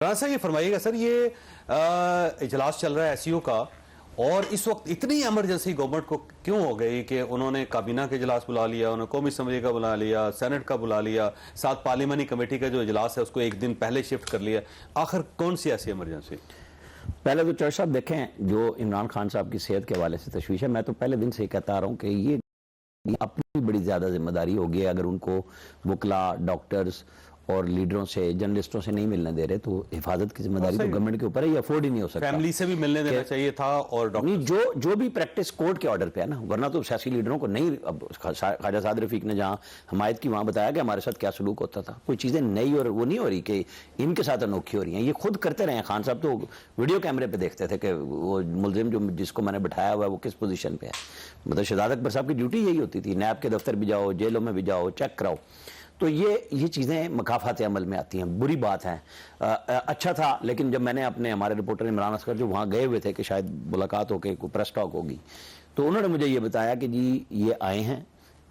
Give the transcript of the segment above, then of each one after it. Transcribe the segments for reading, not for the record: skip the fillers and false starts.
राजा ये फरमाइएगा सर, ये इजलास चल रहा है एसईओ का, और इस वक्त इतनी इमरजेंसी गवर्नमेंट को क्यों हो गई कि उन्होंने काबीना का इजलास बुला लिया, उन्होंने कौमी असम्बली का बुला लिया, सेनेट का बुला लिया, साथ पार्लियामानी कमेटी का जो इजलास है उसको एक दिन पहले शिफ्ट कर लिया। आखिर कौन सी ऐसी इमरजेंसी? पहले तो चौधरी साहब देखें, जो इमरान खान साहब की सेहत के हवाले से तशवीश है, मैं तो पहले दिन से ही कहता आ रहा हूँ कि ये अपनी बड़ी ज़्यादा जिम्मेदारी होगी। अगर उनको वकला, डॉक्टर्स और लीडरों से, जर्नलिस्टों से नहीं मिलने दे रहे तो हिफाजत की जिम्मेदारी तो गवर्नमेंट के ऊपर है, ये अफोर्ड ही नहीं हो सकता। फैमिली से भी मिलने देना चाहिए था, और नहीं, जो भी प्रैक्टिस कोर्ट के ऑर्डर पे है ना, वरना तो सियासी लीडरों को नहीं। अब ख्वाजा साद रफीक ने जहाँ हमायत की वहाँ बताया कि हमारे साथ क्या सलूक होता था। कोई चीज़ें नई और वो नहीं हो रही कि इनके साथ अनोखी हो रही हैं, ये खुद करते रहे हैं। खान साहब तो वीडियो कैमरे पर देखते थे कि वो मुलजिम जो जिसको मैंने बैठाया हुआ है वो किस पोजीशन पे है। मतलब शहजाद अकबर साहब की ड्यूटी यही होती थी, नैब के दफ्तर भी जाओ, जेलों में भी जाओ, चेक कराओ। तो ये चीज़ें मकाफात अमल में आती हैं, बुरी बात है। अच्छा था, लेकिन जब मैंने हमारे रिपोर्टर इमरान असगर जो वहाँ गए हुए थे कि शायद मुलाकात हो के कोई प्रेस टॉक होगी, तो उन्होंने मुझे ये बताया कि जी ये आए हैं,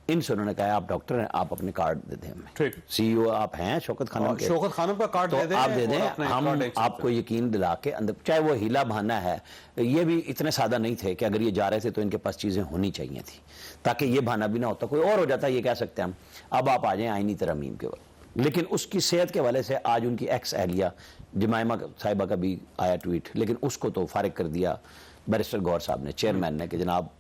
इनसे उन्होंने कहा आप डॉक्टर हैं, आप अपने कार्ड दे दें हमें। ठीक, सीईओ आप हैं शौकत खानम के, शौकत खानम का कार्ड तो आप दे दें, हम आपको यकीन दिला के अंदर, चाहे वो हीला बहाना है। ये भी इतने सादा नहीं थे कि अगर ये जा रहे थे तो इनके पास चीजें होनी चाहिए थी, ताकि ये बहाना भी ना होता, कोई और हो जाता, ये कह सकते हैं हम अब आप आ जाएं आईनी तरमीम के वक्त। लेकिन उसकी सेहत के हवाले से आज उनकी एक्स एहलिया जमाइमा साहिबा का भी आया ट्वीट, लेकिन उसको तो फारिग कर दिया बैरिस्टर गौर साहब ने, चेयरमैन ने, कि जनाब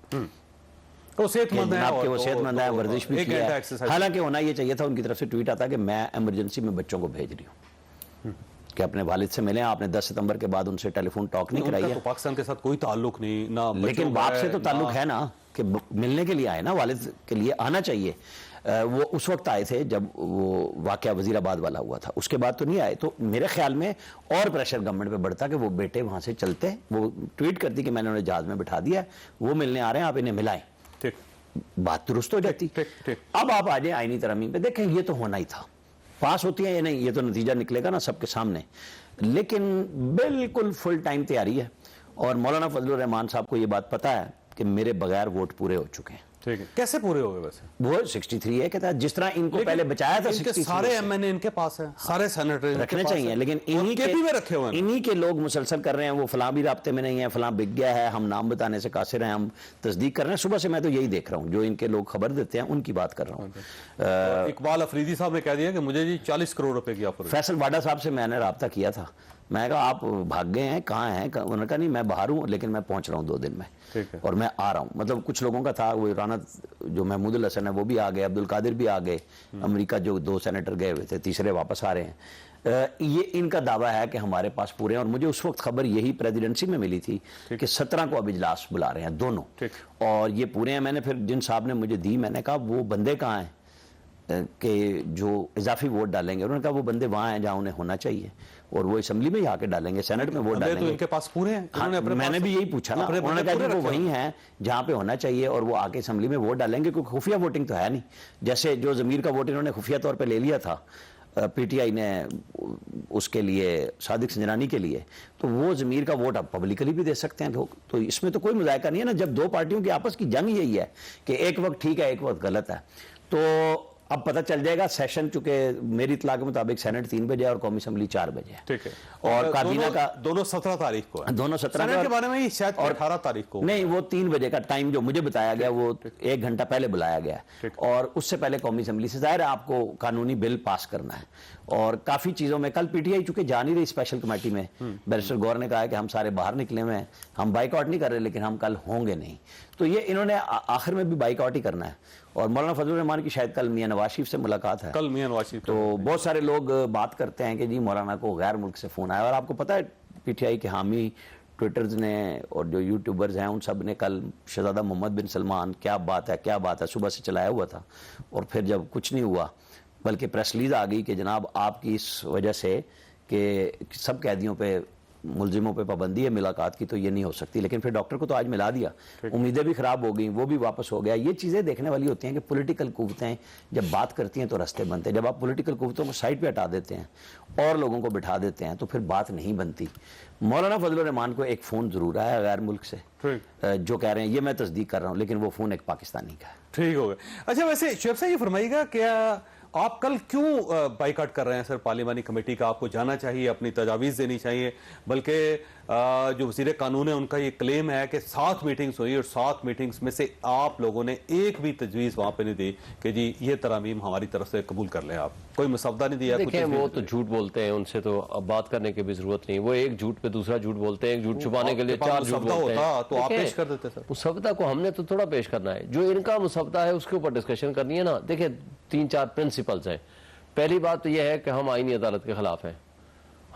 वो सेहतमंद है, वो सेहतमंद है, वर्जिश भी किया है। हालांकि होना ये चाहिए था, उनकी तरफ से ट्वीट आता कि मैं इमरजेंसी में बच्चों को भेज रही हूँ कि अपने वालिद से मिले। आपने 10 सितंबर के बाद उनसे टेलीफोन टॉक नहीं कराई है। तो पाकिस्तान के साथ कोई ताल्लुक नहीं ना, लेकिन बाप से तो ताल्लुक है ना, कि मिलने के लिए आए ना, वालिद के लिए आना चाहिए। वो उस वक्त आए थे जब वो वाकया वजीराबाद वाला हुआ था, उसके बाद तो नहीं आए। तो मेरे ख्याल में और प्रेशर गवर्नमेंट पे बढ़ता कि वो बेटे वहां से चलते, वो ट्वीट करती कि मैंने उन्हें जहाज में बिठा दिया, वो मिलने आ रहे हैं, आप इन्हें मिलाएं, बात दुरुस्त हो जाती। अब आप आ जाए आईनी तरमीम पे, देखें ये तो होना ही था, पास होती है या नहीं ये तो नतीजा निकलेगा ना सबके सामने। लेकिन बिल्कुल फुल टाइम तैयारी है, और मौलाना फजलुर रहमान साहब को ये बात पता है कि मेरे बगैर वोट पूरे हो चुके हैं। ठीक है, कैसे पूरे हो गए? वैसे वो 63 है, कहता है जिस तरह इनको पहले बचाया था, सारे एमएनए इनके पास है, सारे सेनेटर रखने चाहिए, लेकिन इन्हीं के लोग मुसलसल कर रहे हैं, वो फलां भी राब्ते में नहीं है, फलां बिक गया है, हम नाम बताने से कासिर हैं, हम तस्दीक कर रहे हैं। सुबह से मैं तो यही देख रहा हूँ, जो इनके लोग खबर देते हैं उनकी बात कर रहा हूँ। इकबाल अफरीदी साहब ने कह दिया कि मुझे जी 40 करोड़ रुपए की ऑफर। फैसल वाडा साहब से मैंने राब्ता किया था, मैं कहा आप भाग गए हैं, कहाँ हैं? उन्होंने कहा नहीं मैं बाहर हूँ, लेकिन मैं पहुंच रहा हूँ 2 दिन में, और मैं आ रहा हूँ। मतलब कुछ लोगों का था, वो राना जो महमूदुल हसन है वो भी आ गए, अब्दुल कादिर भी आ गए, अमेरिका जो 2 सेनेटर गए हुए थे, तीसरे वापस आ रहे हैं। ये इनका दावा है कि हमारे पास पूरे हैं, और मुझे उस वक्त खबर यही प्रेसिडेंसी में मिली थी कि 17 को अब इजलास बुला रहे हैं दोनों, और ये पूरे हैं। मैंने फिर जिन साहब ने मुझे दी, मैंने कहा वो बंदे कहाँ हैं कि जो इजाफी वोट डालेंगे? उन्होंने कहा वो बंदे वहाँ हैं जहाँ उन्हें होना चाहिए, और वो असेंबली में ही आके डालेंगे, सेनेट में वोट डालेंगे। तो इनके पास पूरे हैं। हाँ, मैंने भी यही पूछा ना, उन्होंने कहा कि वो वही हैं जहाँ पे होना चाहिए, और वो आके असेंबली में वोट डालेंगे, क्योंकि खुफिया वोटिंग तो है नहीं। जैसे जो जमीर का वोट इन्होंने खुफिया तौर पर ले लिया था पीटीआई ने उसके लिए, सादिक संजरानी के लिए, तो वो जमीर का वोट अब पब्लिकली भी दे सकते हैं लोग। तो इसमें तो कोई मुजायका नहीं है ना, जब 2 पार्टियों की आपस की जंग यही है कि एक वक्त ठीक है एक वक्त गलत है। तो अब पता चल जाएगा। सेशन चुके मेरी इतला के मुताबिक सेनेट 3 बजे और कौमी असेंबली 4 बजे है। ठीक है, और काबीना का दोनों 17 तारीख को है। दोनों 17 के बारे में ही शायद 18 तारीख को नहीं, वो 3 बजे का टाइम जो मुझे बताया गया, वो 1 घंटा पहले बुलाया गया, और उससे पहले कौमी असेंबली से जाहिर है आपको कानूनी बिल पास करना है। और काफी चीजों में कल पीटीआई चूंकि जा नहीं रही स्पेशल कमेटी में, बैरिस्टर गौर ने कहा है कि हम सारे बाहर निकले हुए हैं, हम बाइकआउट नहीं कर रहे, लेकिन हम कल होंगे नहीं। तो ये इन्होंने आखिर में भी बाइकआउट ही करना है। और मौलाना फजलुर रहमान की शायद कल मियां नवाज शरीफ से मुलाकात है, कल मियां नवाज शरीफ। तो बहुत सारे लोग बात करते हैं कि जी मौलाना को गैर मुल्क से फोन आया, और आपको पता है पीटीआई के हामी ट्विटर्स ने और जो यूट्यूबर्स हैं उन सब ने कल शहजादा मोहम्मद बिन सलमान क्या बात है सुबह से चलाया हुआ था, और फिर जब कुछ नहीं हुआ बल्कि प्रेस रिलीज आ गई कि जनाब आपकी इस वजह से कि सब कैदियों पे, मुलजिमों पे पाबंदी है मुलाकात की, तो ये नहीं हो सकती। लेकिन फिर डॉक्टर को तो आज मिला दिया, उम्मीदें भी खराब हो गई, वो भी वापस हो गया। ये चीज़ें देखने वाली होती हैं कि पॉलिटिकल कुव्वतें जब बात करती हैं तो रास्ते बनते हैं। जब आप पॉलिटिकल कुव्वतों को साइड पे हटा देते हैं और लोगों को बिठा देते हैं तो फिर बात नहीं बनती। मौलाना फजलुर रहमान को एक फ़ोन ज़रूर आया गैर मुल्क से, जो कह रहे हैं, ये मैं तस्दीक कर रहा हूँ, लेकिन वो फ़ोन एक पाकिस्तानी का है। ठीक हो गया। अच्छा, वैसे शुएब साहब ये फरमाइएगा, क्या आप कल क्यों बाइकआउट कर रहे हैं सर पार्लिमानी कमेटी का? आपको जाना चाहिए, अपनी तजावीज़ देनी चाहिए। बल्कि जो वज़ीर कानून है उनका ये क्लेम है कि 7 मीटिंग्स हुई और 7 मीटिंग्स में से आप लोगों ने एक भी तजवीज़ वहां पे नहीं दी कि जी ये तरमीम हमारी तरफ से कबूल कर लें। आप कोई मुसवदा नहीं दिया? देखिए वो तो झूठ बोलते हैं, उनसे तो अब बात करने की भी जरूरत नहीं। वो एक झूठ पे दूसरा झूठ बोलते हैं, एक झूठ छुपाने के लिए 4 झूठ बोलते हैं। तो आप पेश कर देते सर। मुसवदा को हमने तो थोड़ा पेश करना है, जो इनका मुसवदा है उसके ऊपर डिस्कशन करनी है ना। देखिए 3-4 प्रिंसिपल्स हैं। पहली बात तो यह है कि हम आईनी अदालत के खिलाफ हैं,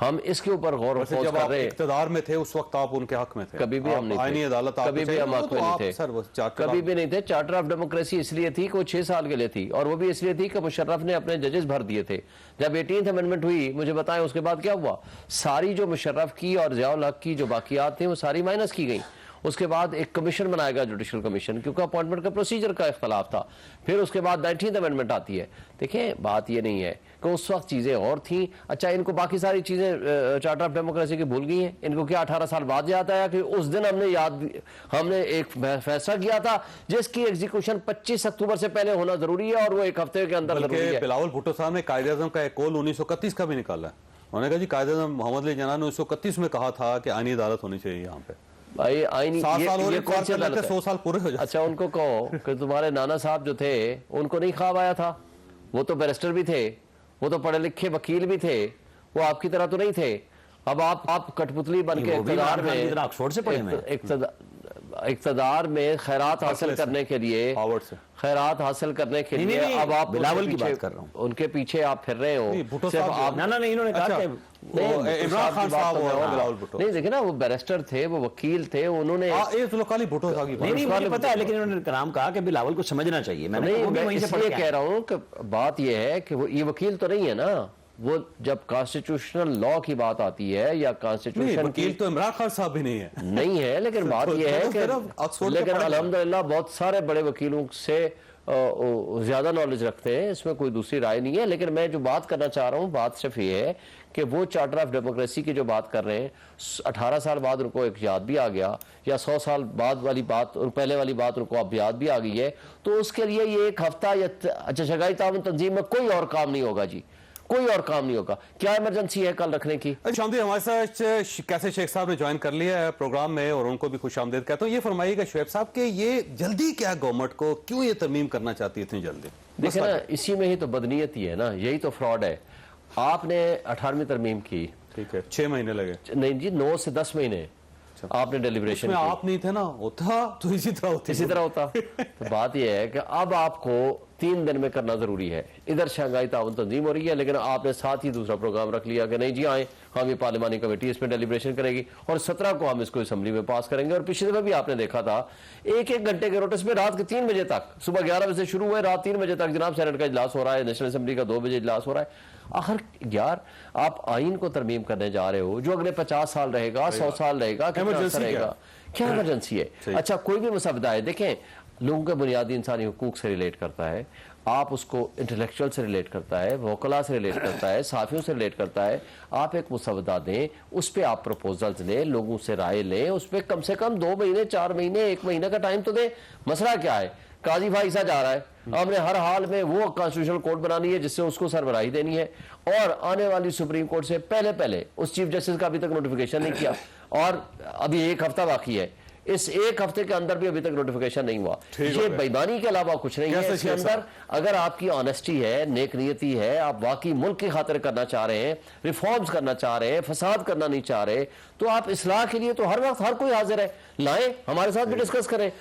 हम इसके ऊपर गौर व फौज जब कर आप रहे हैं। इक़्तिदार में थे उस वक्त आप उनके हक में थे? कभी भी हम नहीं थे, आईनी अदालत आपको कभी भी हम हक में नहीं थे, कभी भी नहीं थे। चार्टर ऑफ डेमोक्रेसी इसलिए थी कि वो 6 साल के लिए थी, और वो भी इसलिए थी कि मुशर्रफ ने अपने जजेस भर दिए थे। जब 18th अमेंडमेंट हुई, मुझे बताएं उसके बाद क्या हुआ? सारी जो मुशर्रफ की और ज़ियाउल हक की जो बाकियात थी वो सारी माइनस की गई। उसके बाद एक कमीशन बनाएगा, जुडिशल कमीशन, क्योंकि अपॉइंटमेंट का प्रोसीजर का इख्तलाफ था। फिर उसके बाद 19th अमेंडमेंट आती है। देखिए बात ये नहीं है कि उस वक्त चीज़ें और थी। अच्छा, इनको बाकी सारी चीज़ें चार्टर ऑफ डेमोक्रेसी की भूल गई हैं। इनको क्या 18 साल बाद याद आया कि उस दिन हमने एक फैसला किया था जिसकी एग्जीक्यूशन 25 अक्टूबर से पहले होना जरूरी है, और वो 1 हफ्ते के अंदर जरूरी है। बिलावल भुट्टो साहब ने कायदे आज़म का एक कॉल 1931 का भी निकाला है। उन्होंने कहा जी कायदे आज़म मोहम्मद अली जिन्ना ने 1931 में कहा था कि आईनी अदालत होनी चाहिए यहाँ पे। भाई आईनी 7 साल ये और कौन सी अदालत है? 100 साल पूरे हो जाते। अच्छा, उनको कहो कि तुम्हारे नाना साहब जो थे उनको नहीं ख्वाब आया था? वो तो बैरिस्टर भी थे, वो तो पढ़े लिखे वकील भी थे, वो आपकी तरह तो नहीं थे। अब आप कठपुतली बन के इक़्तिदार में ऑक्सफोर्ड से पढ़े हैं। इक़्तिदार में खैरात हासिल करने के लिए, खैरात हासिल करने के लिए अब आप बिलावल की बात कर रहा हूँ, उनके पीछे आप फिर रहे हो। सिर्फ आप ना इन्होंने कहा कि इमरान खान साहब और बिलावल भुट्टो नहीं, देखिए ना, वो बैरिस्टर थे, वो वकील थे, उन्होंने खाली भुट्टो साहब की बात नहीं मुझे पता है, लेकिन इन्होंने नाम कहा कि बिलावल को समझना चाहिए। नहीं, मैं इसलिए कह रहा हूँ कि बात यह है कि वो ये वकील तो नहीं है ना। वो जब कॉन्स्टिट्यूशनल लॉ की बात आती है या कॉन्स्टिट्यूशन वकील तो इमरान खान साहब भी नहीं है। नहीं है, लेकिन बात यह है कि लेकिन अल्हम्दुलिल्लाह बहुत सारे बड़े वकीलों से ज्यादा नॉलेज रखते हैं, इसमें कोई दूसरी राय नहीं है। लेकिन मैं जो बात करना चाह रहा हूँ, बात सिर्फ ये है कि वो चार्टर ऑफ डेमोक्रेसी की जो बात कर रहे हैं, 18 साल बाद उनको एक याद भी आ गया, या 100 साल बाद वाली बात और पहले वाली बात उनको अब याद भी आ गई है, तो उसके लिए ये 1 हफ्ता या अच्छा शगाई ताउन तंजीम में कोई और काम नहीं होगा जी, कोई और काम नहीं होगा। क्या इमरजेंसी है कल रखने की? शामदी हमारे साथ कैसे शेख साहब ने ज्वाइन कर लिया है प्रोग्राम में, और उनको भी खुश आमदेद कहता हूँ। ये फरमाइएगा शुएब साहब के ये जल्दी क्या गवर्नमेंट को, क्यों ये तरमीम करना चाहती है इतनी जल्दी? देखिए ना, इसी में ही तो बदनीयती है ना, यही तो फ्रॉड है। आपने 18वीं तरमीम की, ठीक है, 6 महीने लगे। नहीं जी, 9 से 10 महीने आपने डेलिब्रेशन में आप नहीं थे ना, होता तो इसी तरह होता। तो बात यह है कि अब आपको 3 दिन में करना जरूरी है। इधर शंघाई ताउन तंजीम हो रही है, लेकिन आपने साथ ही दूसरा प्रोग्राम रख लिया कि नहीं जी आए, हम ये पार्लिमानी कमेटी इसमें डेलिब्रेशन करेगी और 17 को हम इसको असेंबली में पास करेंगे। और पिछले दफे भी आपने देखा था 1-1 घंटे के नोटिस में रात के 3 बजे तक, सुबह 11 बजे से शुरू हुए, रात 3 बजे तक जनाब सेनेट का इजलास हो रहा है, नेशनल असेंबली का 2 बजे इजलास हो रहा है। आखिर यार, आप आइन को तरमीम करने जा रहे हो जो अगले 50 साल रहेगा, 100 साल रहेगा, क्या इमरजेंसी है? अच्छा, कोई भी मसवदा है, देखें, लोगों के बुनियादी इंसानी हुकूक से रिलेट करता है, आप उसको इंटेलेक्चुअल से रिलेट करता है, वोकला से रिलेट करता है, साफियों से रिलेट करता है। आप एक मुसवदा दें, उस पर आप प्रपोजल्स लें, लोगों से राय लें, उस पर कम से कम 2 महीने, 4 महीने, 1 महीने का टाइम तो दें। मसला क्या है? काजी भाई सा जा रहा है, हमने हर हाल में वो कॉन्स्टिट्यूशनल कोर्ट बनानी है जिससे उसको सरबराही देनी है, और आने वाली सुप्रीम कोर्ट से पहले उस चीफ जस्टिस का अभी तक नोटिफिकेशन नहीं किया, और अभी 1 हफ्ता बाकी है। इस 1 हफ्ते के अंदर भी अभी तक नोटिफिकेशन नहीं हुआ। ये बेईमानी के अलावा कुछ नहीं है इसके अंदर। अगर आपकी ऑनेस्टी है, नेक नियति है, आप वाकई मुल्क की खातिर करना चाह रहे हैं, रिफॉर्म्स करना चाह रहे हैं, फसाद करना नहीं चाह रहे, तो आप इस्लाह के लिए तो हर वक्त हर कोई हाजिर है, लाएं, हमारे साथ भी डिस्कस करें।